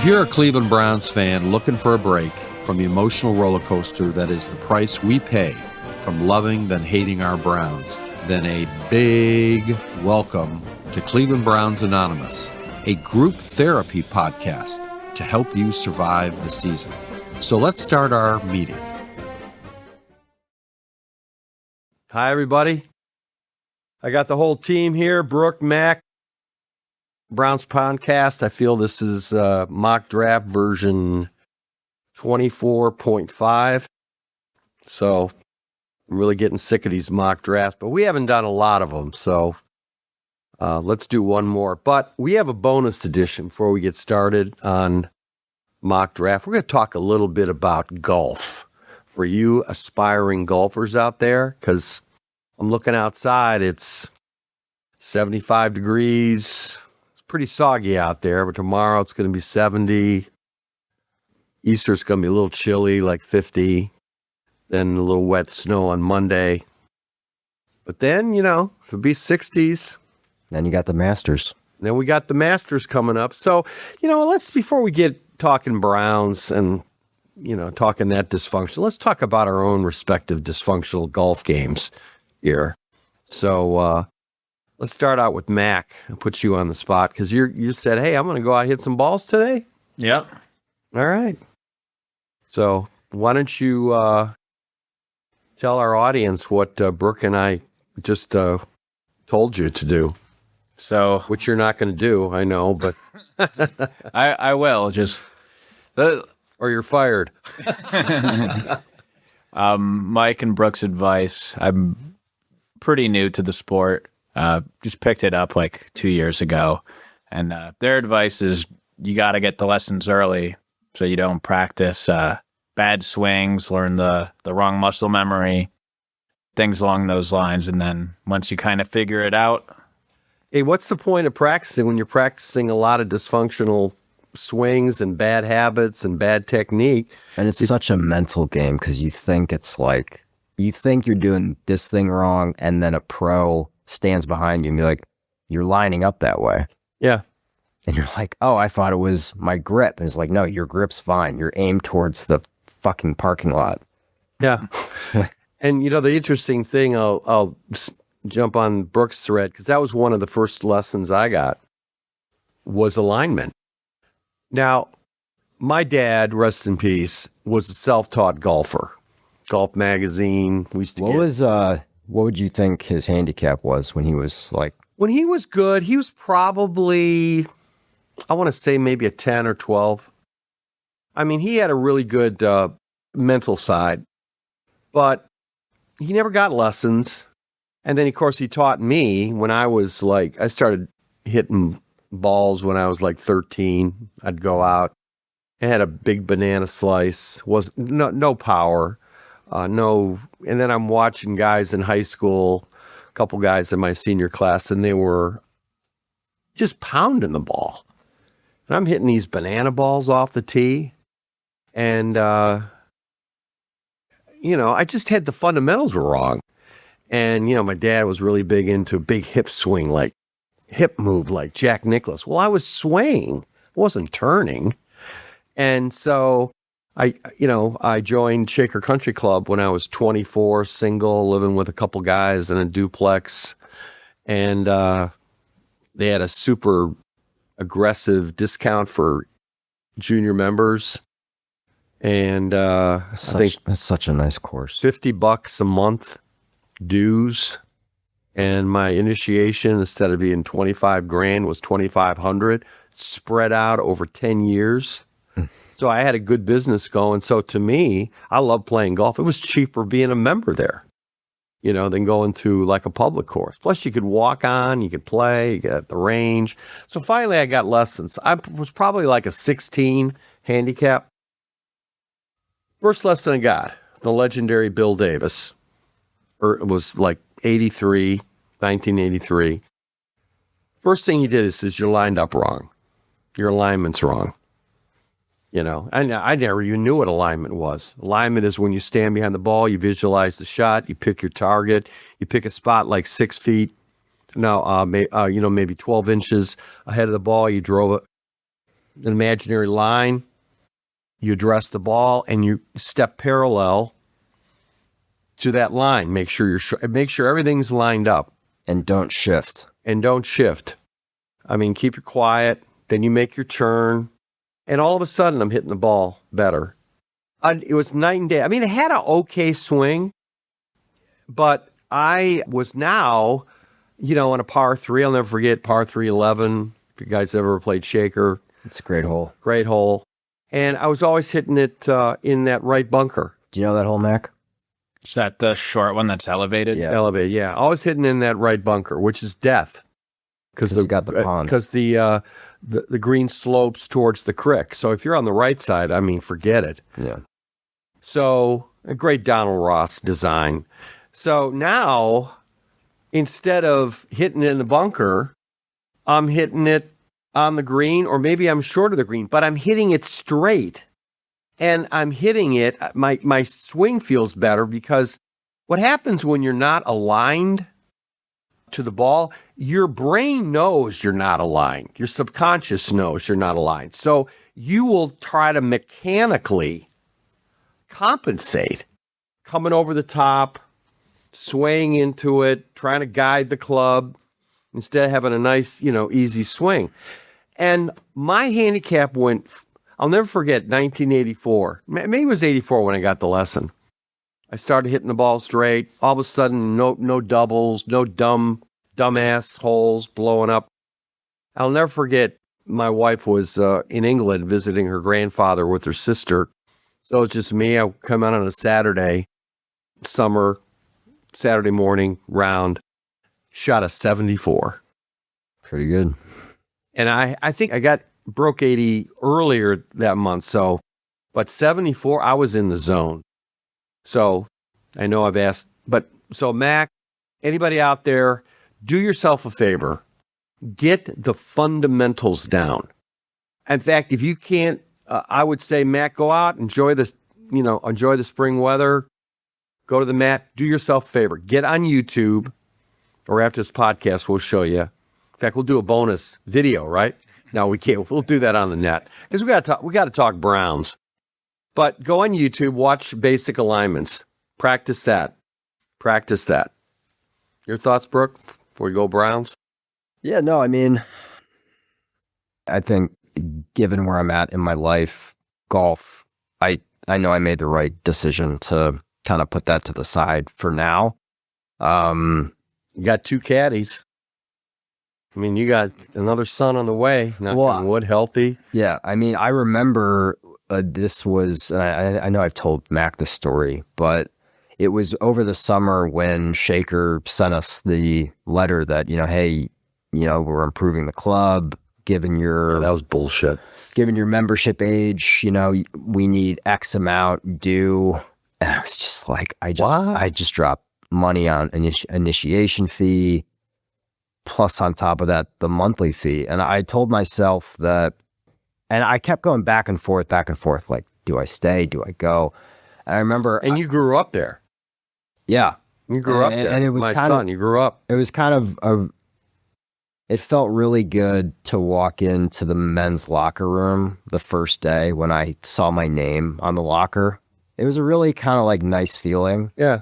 If you're a Cleveland Browns fan looking for a break from the emotional roller coaster that is the price we pay from loving then hating our Browns, then a big welcome to Cleveland Browns Anonymous, a group therapy podcast to help you survive the season. So let's start our meeting. Hi, everybody. I got the whole team here, Brook, Mac, Browns podcast. I feel this is mock draft version 24.5. So I'm really getting sick of these mock drafts, but we haven't done a lot of them. So let's do one more. But we have a bonus edition before we get started on mock draft. We're going to talk a little bit about golf for you aspiring golfers out there, because I'm looking outside. It's 75 degrees. It's pretty soggy out there, but tomorrow it's going to be 70. Easter's going to be a little chilly, like 50. Then a little wet snow on Monday. But then, it'll be 60s. Then you got the Masters. Then we got the Masters coming up. So, before we get talking Browns and, talking that dysfunction, let's talk about our own respective dysfunctional golf games here. So, let's start out with Mac. I'll put you on the spot because you said, hey, I'm going to go out and hit some balls today. Yep. All right. So why don't you tell our audience what Brooke and I just told you to do? So, which you're not going to do, I know, but I will just, or you're fired. Mike and Brooke's advice. I'm pretty new to the sport. Just picked it up like 2 years ago, and their advice is you got to get the lessons early so you don't practice bad swings, learn the wrong muscle memory, things along those lines, and then once you kind of figure it out. Hey, what's the point of practicing when you're practicing a lot of dysfunctional swings and bad habits and bad technique? And it's such a mental game because you think you think you're doing this thing wrong, and then a pro stands behind you and be like, you're lining up that way. Yeah. And you're like, oh, I thought it was my grip. And it's like, no, your grip's fine. You're aimed towards the fucking parking lot. Yeah. And, the interesting thing, I'll jump on Brooks' thread, because that was one of the first lessons I got, was alignment. Now, my dad, rest in peace, was a self-taught golfer. Golf magazine. We used to what would you think his handicap was when he was like? When he was good, he was probably, I want to say maybe a 10 or 12. I mean, he had a really good mental side, but he never got lessons. And then, of course, he taught me when I was I started hitting balls when I was like 13. I'd go out. I had a big banana slice, was no power. No, and then I'm watching guys in high school, a couple guys in my senior class, and they were just pounding the ball. And I'm hitting these banana balls off the tee. And, I just had the fundamentals were wrong. And, my dad was really big into a big hip swing, like hip move, like Jack Nicklaus. Well, I was swaying, wasn't turning. And so I joined Shaker Country Club when I was 24, single, living with a couple guys in a duplex. And they had a super aggressive discount for junior members. And I think that's such a nice course. $50 a month dues. And my initiation, instead of being 25 grand, was 2,500, spread out over 10 years. So I had a good business going. So to me, I love playing golf. It was cheaper being a member there, than going to like a public course. Plus you could walk on, you could play, you get at the range. So finally I got lessons. I was probably like a 16 handicap. First lesson I got, the legendary Bill Davis. It was like 1983. First thing he did is says, you're lined up wrong. Your alignment's wrong. And I never even knew what alignment was. Alignment is when you stand behind the ball, you visualize the shot, you pick your target, you pick a spot like 6 feet, maybe 12 inches ahead of the ball, you drove it. an imaginary line. You address the ball and you step parallel to that line. Make sure everything's lined up. And don't shift. I mean, keep it quiet. Then you make your turn. And all of a sudden, I'm hitting the ball better. It was night and day. I mean, it had an okay swing, but I was now, on a par 3. I'll never forget par 311. If you guys ever played Shaker. It's a great hole. Great hole. And I was always hitting it in that right bunker. Do you know that hole, Mac? Is that the short one that's elevated? Yeah. Elevated, yeah. Always hitting in that right bunker, which is death. Because you've got the pond. Because the green slopes towards the creek. So if you're on the right side, I mean, forget it. Yeah. So a great Donald Ross design. So now, instead of hitting it in the bunker, I'm hitting it on the green, or maybe I'm short of the green, but I'm hitting it straight. And I'm hitting it, my swing feels better, because what happens when you're not aligned to the ball, your brain knows you're not aligned. Your subconscious knows you're not aligned. So you will try to mechanically compensate, coming over the top, swaying into it, trying to guide the club, instead of having a nice, easy swing. And my handicap went, I'll never forget, 1984. Maybe it was 84 when I got the lesson. I started hitting the ball straight. All of a sudden, no doubles, no dumbass holes blowing up. I'll never forget, my wife was in England visiting her grandfather with her sister. So it's just me. I come out on a Saturday morning round, shot a 74. Pretty good. And I think I broke 80 earlier that month. But 74, I was in the zone. So I know I've asked, so Mac, anybody out there, do yourself a favor. Get the fundamentals down. In fact, if you can't, I would say, Mac, go out, enjoy the spring weather, go to the mat, do yourself a favor. Get on YouTube, or after this podcast, we'll show you. In fact, we'll do a bonus video, right? No, we can't. We'll do that on the net, because we got to talk Browns. But go on YouTube, watch basic alignments. Practice that. Your thoughts, Brooke, before we go Browns? Yeah, no, I mean, I think given where I'm at in my life, golf, I know I made the right decision to kind of put that to the side for now. You got 2 caddies. I mean, you got another son on the way, knock on wood, healthy. Yeah, I mean, I remember this was, I know I've told Mac this story, but it was over the summer when Shaker sent us the letter that, hey, we're improving the club, given your... that was bullshit. Given your membership age, we need X amount due. And I was just like, I just dropped money on initiation fee, plus on top of that, the monthly fee. And I told myself that, and I kept going back and forth, like, do I stay? Do I go? And I remember... And you grew up there. Yeah. You grew up there. And it was you grew up. It was kind of it felt really good to walk into the men's locker room the first day when I saw my name on the locker. It was a really kind of like nice feeling. Yeah.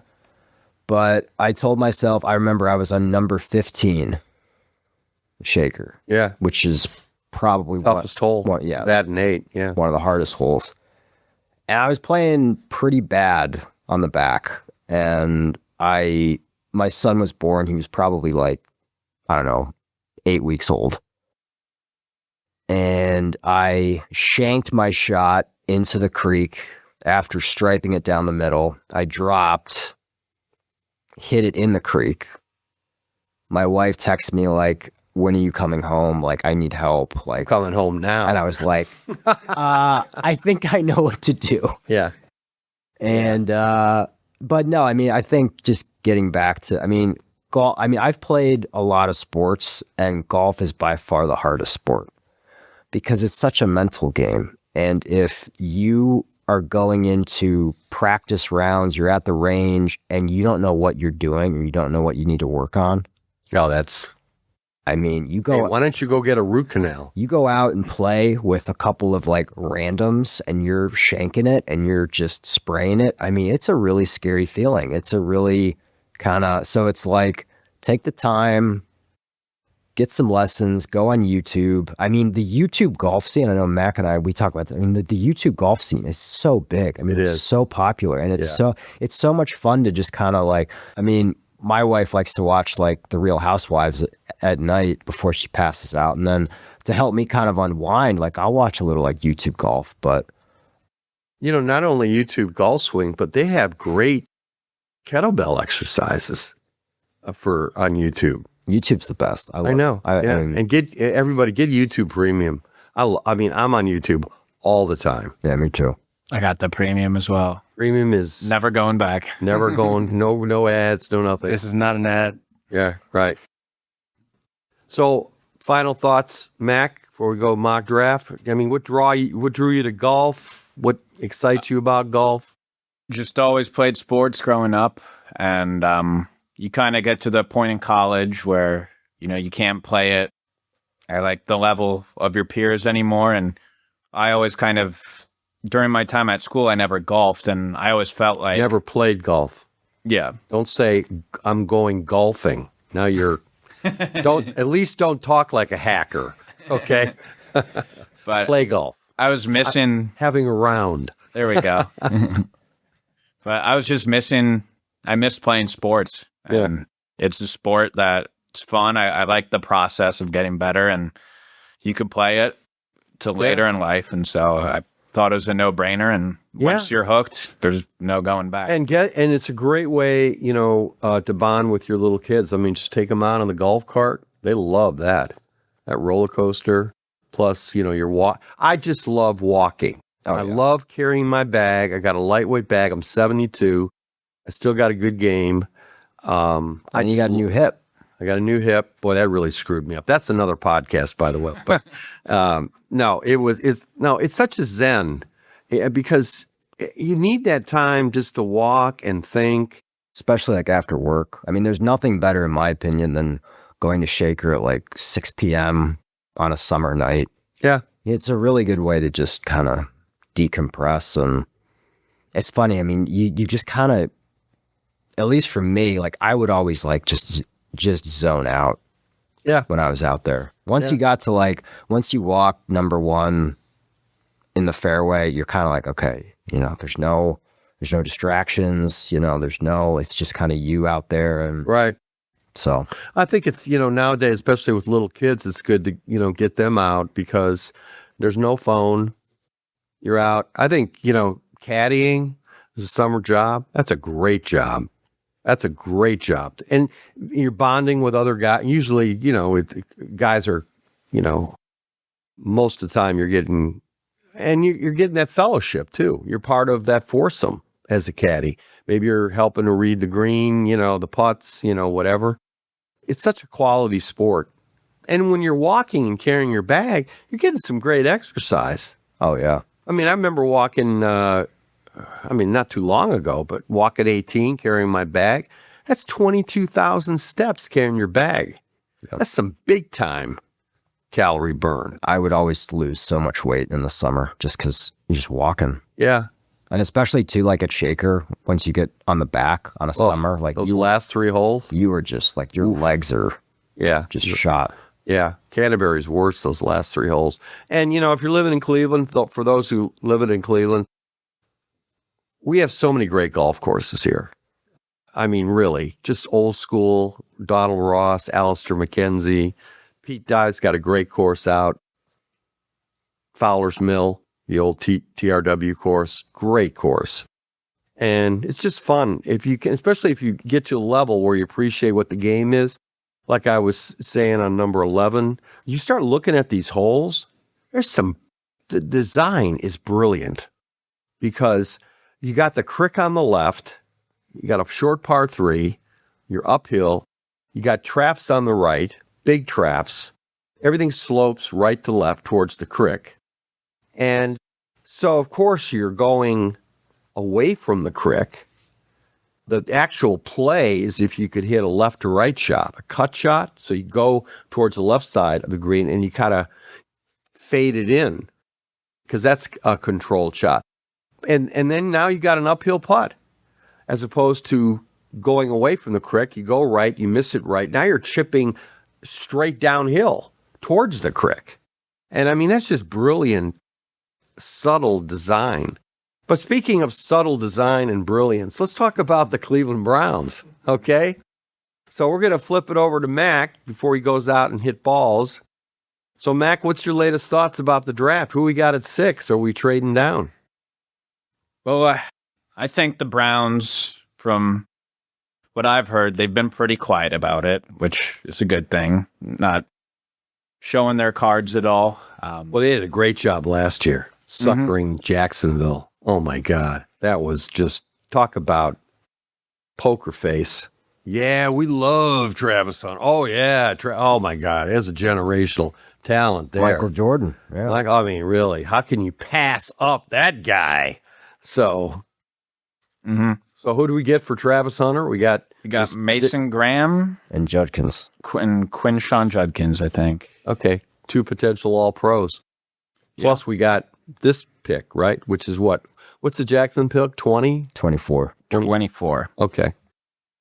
But I told myself, I remember I was on number 15 Shaker. Yeah. Which is probably toughest hole. Yeah. That and 8. Yeah. One of the hardest holes. And I was playing pretty bad on the back. And my son was born. He was probably like, I don't know, 8 weeks old. And I shanked my shot into the creek after striping it down the middle. I dropped, hit it in the creek. My wife texted me like, when are you coming home? Like, I need help. Like, coming home now. And I was like, I think I know what to do. Yeah. And, but no, I mean, I think just getting back to, golf, I've played a lot of sports, and golf is by far the hardest sport because it's such a mental game. And if you are going into practice rounds, you're at the range and you don't know what you're doing, or you don't know what you need to work on. Oh, that's I mean, Hey, why don't you go get a root canal? you go out and play with a couple of like randoms and you're shanking it and you're just spraying it. I mean, it's a really scary feeling. It's a really so it's like, take the time, get some lessons, go on YouTube. I mean, the YouTube golf scene, I know Mac and we talk about that. I mean, the YouTube golf scene is so big. I mean, it's so popular, and it's so much fun to just kind of like, I mean, my wife likes to watch like the Real Housewives at night before she passes out. And then to help me kind of unwind, like I'll watch a little like YouTube golf, but. Not only YouTube golf swing, but they have great kettlebell exercises on YouTube. YouTube's the best. I know. And everybody get YouTube Premium. I mean, I'm on YouTube all the time. Yeah, me too. I got the premium as well. Premium is never going back. Never going. No ads. No nothing. This is not an ad. Yeah, right. So, final thoughts, Mac, before we go mock draft. I mean, what drew you to golf? What excites you about golf? Just always played sports growing up, and you kind of get to the point in college where you can't play it at like the level of your peers anymore. And I always kind of, during my time at school, I never golfed, and I always felt like never played golf. Yeah. Don't say I'm going golfing. Now you're don't talk like a hacker. Okay. But play golf. I was missing having a round. There we go. But I was just missing. I miss playing sports. Yeah. And it's a sport that's fun. I like the process of getting better, and you could play it till later in life. And so I thought it was a no-brainer. And once you're hooked, there's no going back. And it's a great way, to bond with your little kids. I mean, just take them out on the golf cart. They love that roller coaster. Plus, I just love walking. I love carrying my bag. I got a lightweight bag. I'm 72. I still got a good game. And you got a new hip. I got a new hip. Boy, that really screwed me up. That's another podcast, by the way. But it's such a zen because you need that time just to walk and think. Especially like after work. I mean, there's nothing better, in my opinion, than going to Shaker at like 6 p.m. on a summer night. Yeah. It's a really good way to just kind of decompress. And it's funny. I mean, you just kind of, at least for me, like I would always like just zone out. Yeah. When I was out there. Once you got to once you walk number one in the fairway, you're kind of like, okay, there's no distractions, it's just kind of you out there. And right. So I think it's, nowadays, especially with little kids, it's good to, get them out because there's no phone. You're out. I think, caddying is a summer job. That's a great job. That's a great job. And you're bonding with other guys. Usually, guys are, most of the time you're getting that fellowship too. You're part of that foursome as a caddy. Maybe you're helping to read the green, the putts, whatever. It's such a quality sport. And when you're walking and carrying your bag, you're getting some great exercise. Oh, yeah. I mean, I remember walking, not too long ago, but walk at 18, carrying my bag. That's 22,000 steps carrying your bag. Yep. That's some big time calorie burn. I would always lose so much weight in the summer just because you're just walking. Yeah. And especially too, like at Shaker, once you get on the back on a summer, like those last 3 holes, you were just like your legs are just shot. Yeah. Canterbury's worse those last 3 holes. And if you're living in Cleveland, for those who live in Cleveland, we have so many great golf courses here. I mean, really, just old school. Donald Ross, Alistair McKenzie, Pete Dye's got a great course out. Fowler's Mill, the old TRW course, great course. And it's just fun. If you can, especially if you get to a level where you appreciate what the game is, like I was saying on number 11, you start looking at these holes, the design is brilliant because you got the crick on the left, you got a short par 3, you're uphill, you got traps on the right, big traps, everything slopes right to left towards the crick. And so, of course, you're going away from the crick, The actual play is if you could hit a left to right shot, a cut shot. So you go towards the left side of the green and you kind of fade it in because that's a controlled shot. And then now you got an uphill putt as opposed to going away from the crick. You go right, you miss it right. Now you're chipping straight downhill towards the crick. And I mean, that's just brilliant, subtle design. But speaking of subtle design and brilliance, let's talk about the Cleveland Browns, okay? So we're going to flip it over to Mac before he goes out and hit balls. So, Mac, what's your latest thoughts about the draft? Who we got at 6? Are we trading down? Well, I think the Browns, from what I've heard, they've been pretty quiet about it, which is a good thing. Not showing their cards at all. Well, they did a great job last year, suckering Jacksonville. Oh, my God. That was just, talk about poker face. Yeah, we love Travis Hunter. Oh, yeah. Oh, my God. There's a generational talent there. Michael Jordan. Yeah. Like, I mean, really, how can you pass up that guy? So, so who do we get for Travis Hunter? We got Mason Graham And Judkins. and Quinshawn Judkins, I think. Okay, 2 potential All-Pros. Plus, we got this pick, right? Which is what? What's the Jackson pick? 20? 24. 24. Okay.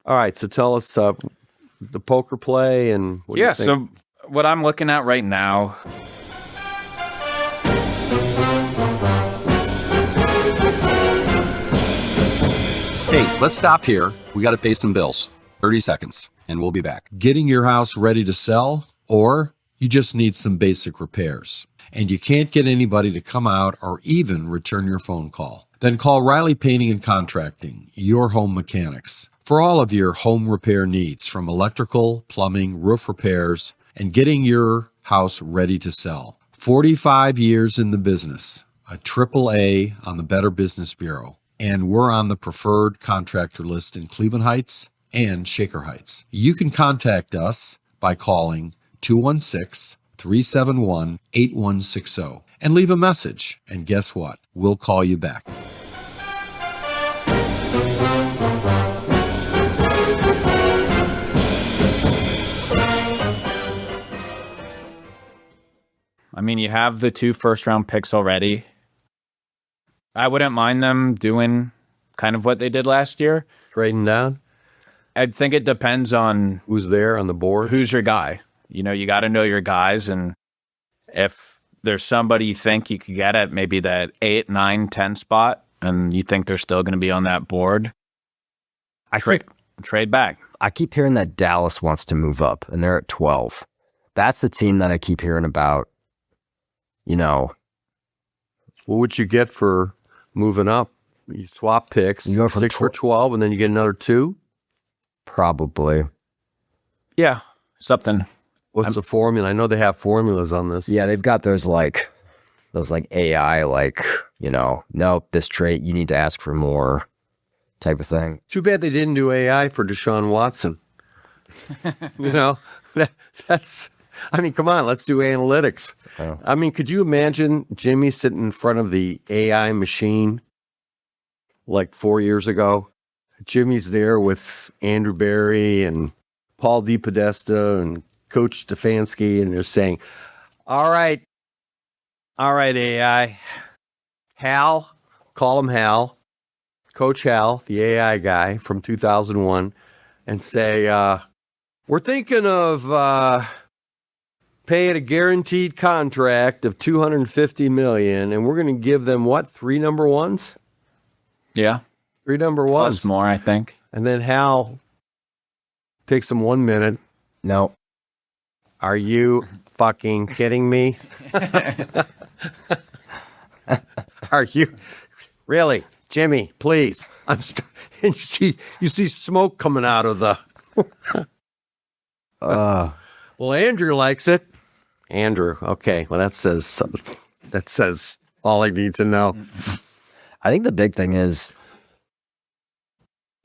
All right, so tell us the poker play and what do you think? So what I'm looking at right now, Hey, let's stop here. We got to pay some bills. 30 seconds, and we'll be back. Getting your house ready to sell, or you just need some basic repairs, and you can't get anybody to come out or even return your phone call. Then call Riley Painting and Contracting, your home mechanics, for all of your home repair needs, from electrical, plumbing, roof repairs, and getting your house ready to sell. 45 years in the business, a AAA on the Better Business Bureau, and we're on the preferred contractor list in Cleveland Heights and Shaker Heights. You can contact us by calling 216-371-8160 and leave a message. And guess what? We'll call you back. I mean, you have the 2 first-round picks already. I wouldn't mind them doing kind of what they did last year. Trading down? I think it depends on Who's there on the board? who's your guy. You know, you got to know your guys, and if there's somebody you think you could get at maybe that 8, 9, 10 spot, and you think they're still going to be on that board, trade back. I keep hearing that Dallas wants to move up, and they're at 12. That's the team that I keep hearing about. You know, What would you get for moving up? You swap picks, You go from 6 for 12, and then you get another 2? probably. Yeah, something. What's the formula? I know they have formulas on this. Yeah, they've got those AI, nope, this trait, you need to ask for more type of thing. Too bad they didn't do AI for Deshaun Watson. You know, I mean, come on, let's do analytics. Oh. I mean, could you imagine Jimmy sitting in front of the AI machine like 4 years ago? Jimmy's there with Andrew Barry and Paul DePodesta and Coach Stefanski, and they're saying, all right, AI, Hal, call him Hal, Coach Hal, the AI guy from 2001, and say, we're thinking of paying a guaranteed contract of $250 million, and we're going to give them, what, 3 number ones? Yeah. 3 number ones. Plus more, I think. And then Hal takes him 1 minute. No. Are you fucking kidding me? Are you really, Jimmy? Please, and you see smoke coming out of the. Well, Andrew likes it. Andrew, okay. Well, that says something. That says all I need to know. I think the big thing is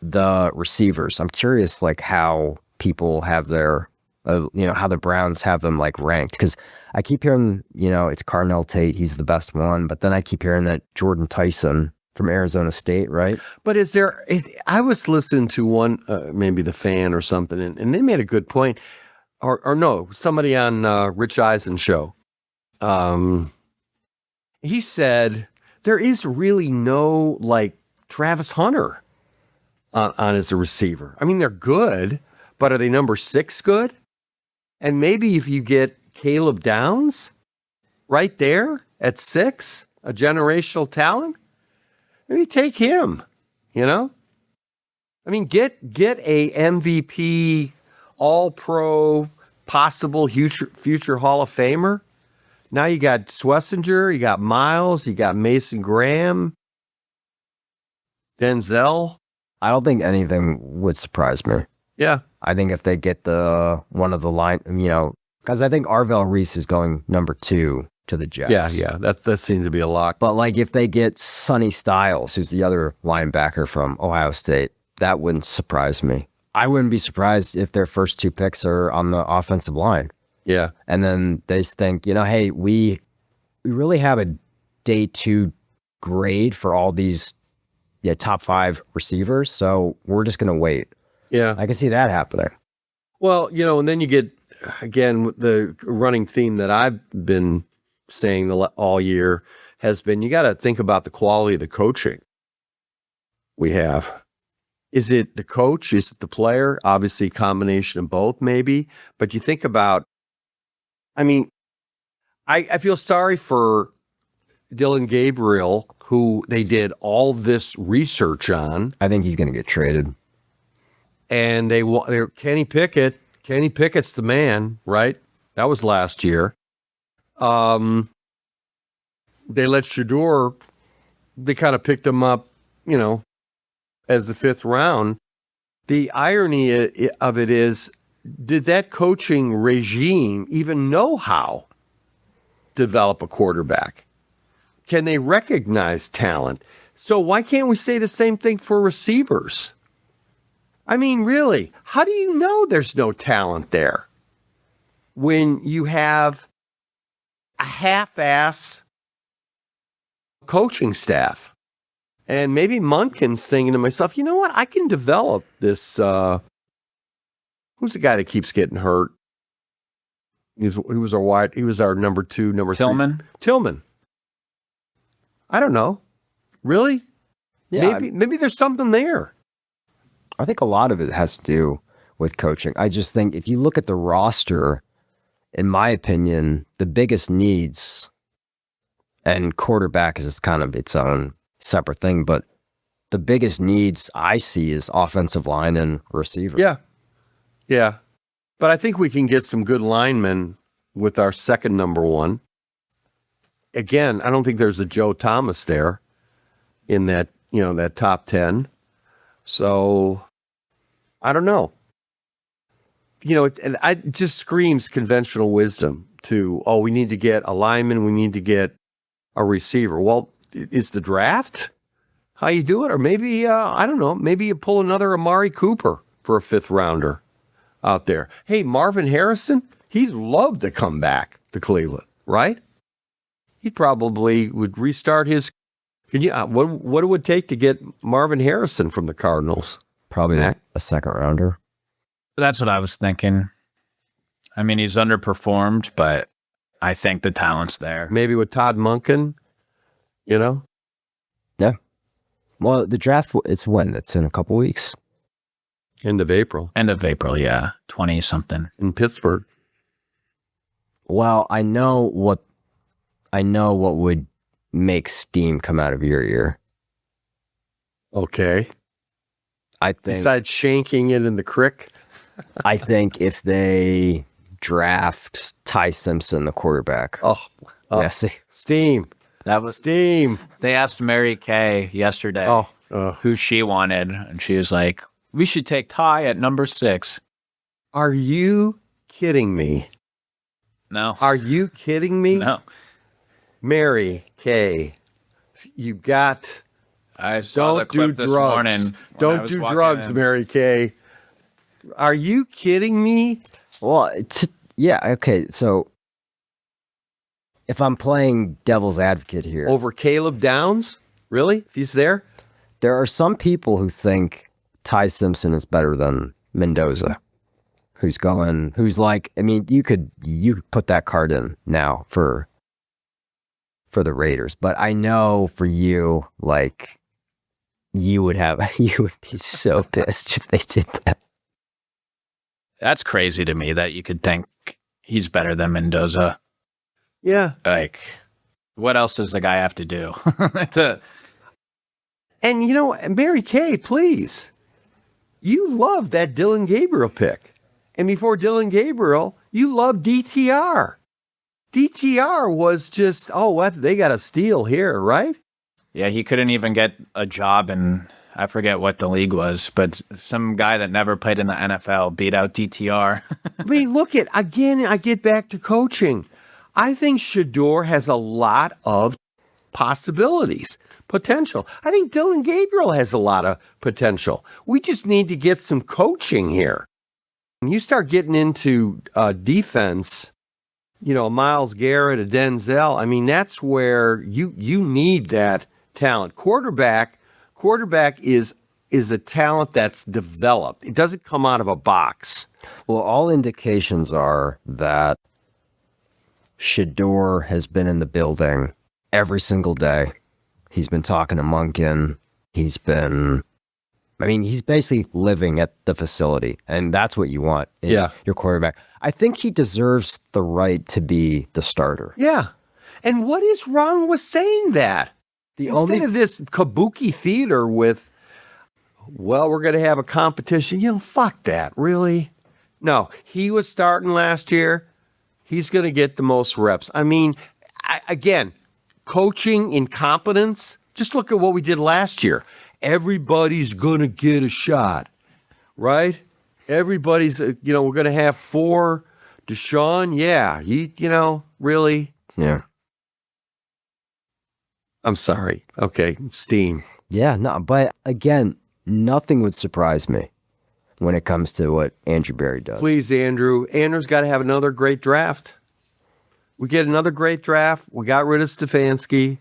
the receivers. I'm curious, how people have their, how the Browns have them ranked, because I keep hearing, it's Carnell Tate, he's the best one, but then I keep hearing that Jordan Tyson from Arizona State, right? But I was listening to one, maybe The Fan or something, and they made a good point. Or no, somebody on Rich Eisen's show. He said there is really no like Travis Hunter on as a receiver. I mean, they're good, but are they number 6 good? And maybe if you get Caleb Downs right there at 6, a generational talent, maybe take him, you know? I mean, get a MVP, all-pro, possible future Hall of Famer. Now you got Schlesinger, you got Miles, you got Mason Graham, Denzel. I don't think anything would surprise me. Yeah. I think if they get one of the line, because I think Arvell Reese is going number 2 to the Jets. Yeah. That seems to be a lock. But like if they get Sonny Styles, who's the other linebacker from Ohio State, that wouldn't surprise me. I wouldn't be surprised if their first 2 picks are on the offensive line. Yeah. And then they think, hey, we really have a day 2 grade for all these top 5 receivers. So we're just going to wait. Yeah. I can see that happening. Well, and then you get, again, the running theme that I've been saying all year has been, you got to think about the quality of the coaching we have. Is it the coach? Is it the player? Obviously, a combination of both, maybe. But you think about, I mean, I feel sorry for Dylan Gabriel, who they did all this research on. I think he's going to get traded. And they're Kenny Pickett. Kenny Pickett's the man, right? That was last year. They let Shador, they kind of picked him up, as the 5th round. The irony of it is, did that coaching regime even know how to develop a quarterback? Can they recognize talent? So why can't we say the same thing for receivers? I mean, really, how do you know there's no talent there when you have a half-ass coaching staff? And maybe Munkin's thinking to myself, you know what? I can develop this. Who's the guy that keeps getting hurt? He was our number 2, number 3. Tillman. I don't know. Really? Yeah. Maybe there's something there. I think a lot of it has to do with coaching. I just think if you look at the roster, in my opinion, the biggest needs, and quarterback is kind of its own separate thing, but the biggest needs I see is offensive line and receiver. Yeah. But I think we can get some good linemen with our second number 1. Again, I don't think there's a Joe Thomas there in that, that top 10. So I don't know. It just screams conventional wisdom to, we need to get a lineman, we need to get a receiver. Well, is the draft how you do it? Or maybe, I don't know, maybe you pull another Amari Cooper for a 5th rounder out there. Hey, Marvin Harrison, he'd love to come back to Cleveland, right? He probably would restart his. What it would take to get Marvin Harrison from the Cardinals? Probably a 2nd rounder. That's what I was thinking. I mean, he's underperformed, but I think the talent's there. Maybe with Todd Monken, Yeah. Well, the draft, it's when? It's in a couple weeks. End of April. Yeah. 20-something. In Pittsburgh. Well, I know what would make steam come out of your ear. Okay. I think. Besides shanking it in the crick? I think if they draft Ty Simpson, the quarterback. Yeah, see. Steam. That was Steam. They asked Mary Kay yesterday who she wanted, and she was like, "We should take Ty at number 6." Are you kidding me? No. Are you kidding me? No. Mary Kay, you got. I saw the clip this morning. Don't do drugs, Mary Kay. Are you kidding me? Well, yeah, okay. So if I'm playing devil's advocate here, Over Caleb Downs? Really? If he's there? There are some people who think Ty Simpson is better than Mendoza. Who's like, I mean, you could put that card in now for the Raiders, but I know for you, like, you would be so pissed if they did that. That's crazy to me that you could think he's better than Mendoza. Yeah. Like, what else does the guy have to do? And, Mary Kay, please. You love that Dylan Gabriel pick. And before Dylan Gabriel, you loved DTR. DTR was just, they got a steal here, right? Yeah, he couldn't even get a job in, I forget what the league was, but some guy that never played in the NFL beat out DTR. I mean, again, I get back to coaching. I think Shador has a lot of possibilities, potential. I think Dylan Gabriel has a lot of potential. We just need to get some coaching here. When you start getting into defense, Myles Garrett, a Denzel, I mean, that's where you need that talent. Quarterback is a talent that's developed. It doesn't come out of a box. Well, all indications are that Shador has been in the building every single day. He's been talking to Monken. He's basically living at the facility, and that's what you want in your quarterback. I think he deserves the right to be the starter. Yeah. And what is wrong with saying that? Instead of this kabuki theater with, we're going to have a competition. Fuck that. Really? No, he was starting last year. He's going to get the most reps. I mean, again, coaching incompetence. Just look at what we did last year. Everybody's going to get a shot, right? Everybody's, we're going to have 4. Deshaun, yeah, really? Yeah. I'm sorry. Okay, steam. Yeah, no, but again, nothing would surprise me when it comes to what Andrew Berry does. Please, Andrew. Andrew's got to have another great draft. We get another great draft. We got rid of Stefanski.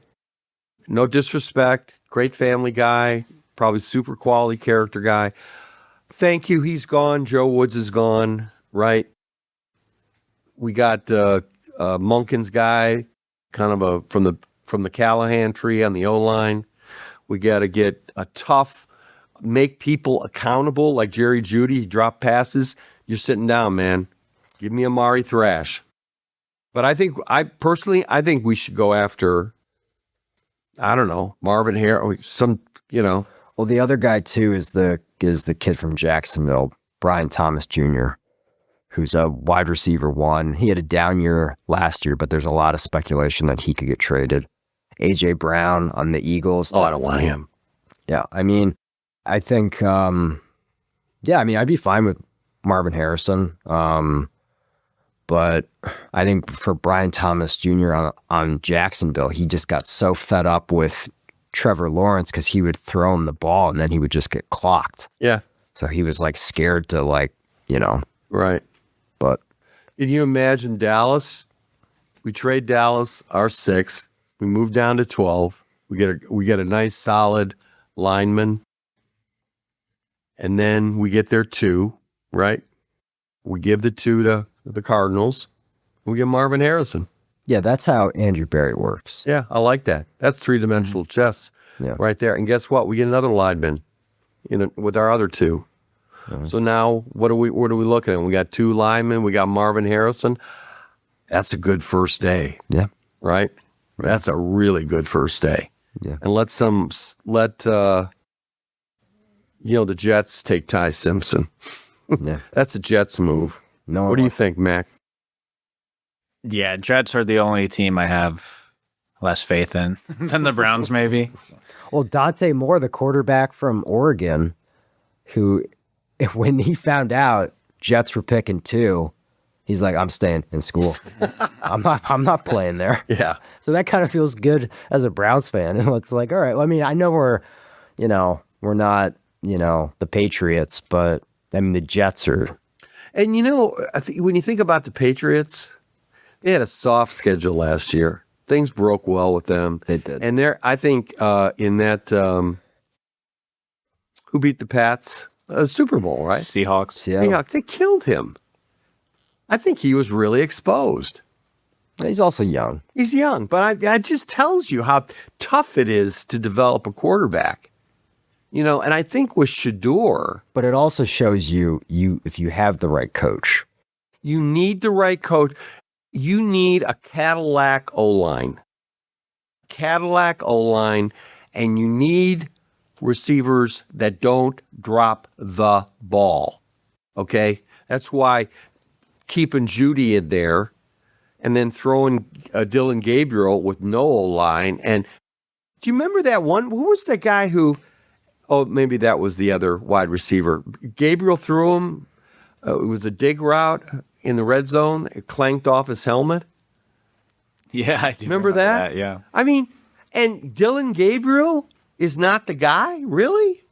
No disrespect. Great family guy. Probably super quality character guy. Thank you. He's gone. Joe Woods is gone. Right. We got Monken's guy, kind of from the Callahan tree on the O-line. We got to get a tough, make people accountable like Jerry Jeudy. Drop passes. You're sitting down, man. Give me Amari Thrash. But I think we should go after, I don't know, Marvin Harris, Well, the other guy too is the kid from Jacksonville, Brian Thomas Jr., who's a wide receiver 1. He had a down year last year, but there's a lot of speculation that he could get traded. A.J. Brown on the Eagles. Oh, I don't want him. Yeah, I mean, I think, I'd be fine with Marvin Harrison. But I think for Brian Thomas Jr. on Jacksonville, he just got so fed up with Trevor Lawrence because he would throw him the ball and then he would just get clocked. Yeah. So he was like scared to Right. But can you imagine Dallas? We trade Dallas, our 6th. We move down to 12. We get a nice solid lineman. And then we get their 2, right? We give the 2 to the Cardinals. We get Marvin Harrison. yeah, that's how Andrew Berry works. Yeah, I like that. That's 3-dimensional chess right there. And guess what? We get another lineman with our other 2. So now what are we looking at? We got 2 linemen. We got Marvin Harrison. That's a good first day. Yeah. Right? That's a really good first day. Yeah. And let the Jets take Ty Simpson. Yeah. That's a Jets move. No. What do you think, Mac? Yeah, Jets are the only team I have less faith in than the Browns, maybe. Well, Dante Moore, the quarterback from Oregon, who, when he found out Jets were picking 2, he's like, I'm staying in school. I'm not playing there. Yeah. So that kind of feels good as a Browns fan. And it's like, all right, well, I mean, I know we're not, the Patriots, but I mean, the Jets are. And I think when you think about the Patriots, they had a soft schedule last year. Things broke well with them. They did. And I think in that, who beat the Pats? Super Bowl, right? Seahawks. Seahawks. They killed him. I think he was really exposed. He's also young. He's young, but it just tells you how tough it is to develop a quarterback. And I think with Shador, But it also shows you if you have the right coach. you need the right coach. You need a Cadillac O-line. And you need receivers that don't drop the ball. Okay? That's why keeping Judy in there and then throwing Dylan Gabriel with no O-line. And do you remember that one? Who was the guy who... Oh, maybe that was the other wide receiver. Gabriel threw him. It was a dig route in the red zone. It clanked off his helmet. Yeah, I do Remember that? Yeah. I mean, and Dylan Gabriel is not the guy, really?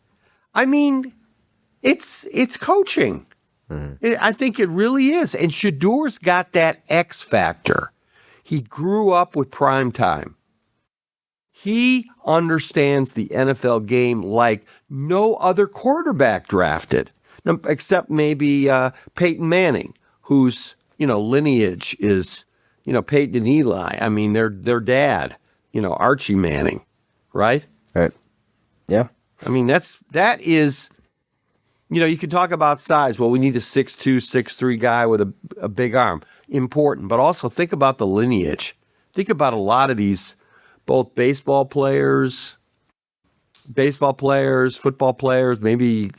I mean, it's coaching. I think it really is. And Shador's got that X factor. He grew up with prime time. He understands the NFL game like no other quarterback drafted, except maybe Peyton Manning, whose lineage is Peyton and Eli. I mean, their dad, Archie Manning, right? Right. Yeah. I mean, that is, you can talk about size. Well, we need a 6'2", 6'3" guy with a big arm. Important, but also think about the lineage. Think about a lot of these. Both baseball players, football players, maybe,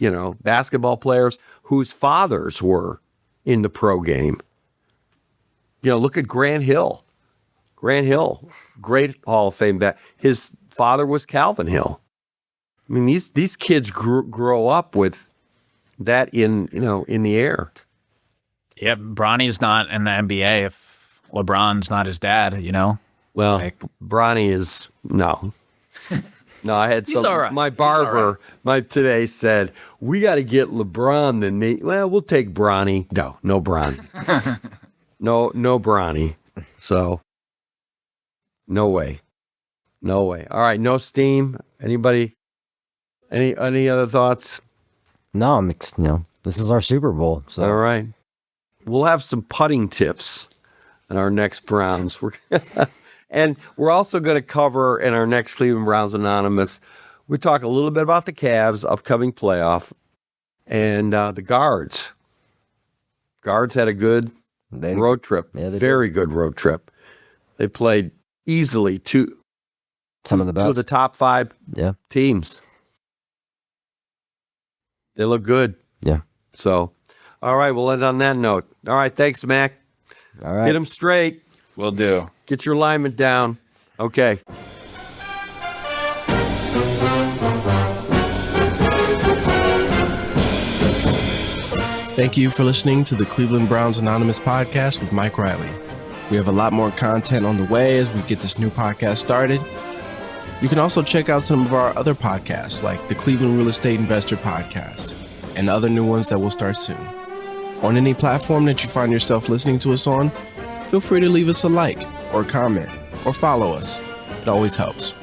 basketball players whose fathers were in the pro game. Look at Grant Hill. Grant Hill, great Hall of Fame back. His father was Calvin Hill. I mean, these kids grow up with that in the air. Yeah, Bronny's not in the NBA if LeBron's not his dad, Well, Bronny is no. I had some. all right. My barber, today said we got to get LeBron the name. Well, we'll take Bronny. No Bronny. no Bronny. So, no way. All right, no steam. Anybody? Any other thoughts? No, this is our Super Bowl. So All right, we'll have some putting tips in our next Browns. And we're also going to cover in our next Cleveland Browns Anonymous, we talk a little bit about the Cavs' upcoming playoff and the Guards. Guards had a good road trip. Yeah, Very good road trip. They played easily some of the best. two of the top 5 teams. They look good. Yeah. So, all right, we'll end on that note. All right, thanks, Mac. All right. Get them straight. Will do. Get your alignment down. Okay. Thank you for listening to the Cleveland Browns Anonymous podcast with Mike Riley. We have a lot more content on the way as we get this new podcast started. You can also check out some of our other podcasts like the Cleveland Real Estate Investor Podcast and other new ones that will start soon. On any platform that you find yourself listening to us on, feel free to leave us a like or comment or follow us. It always helps.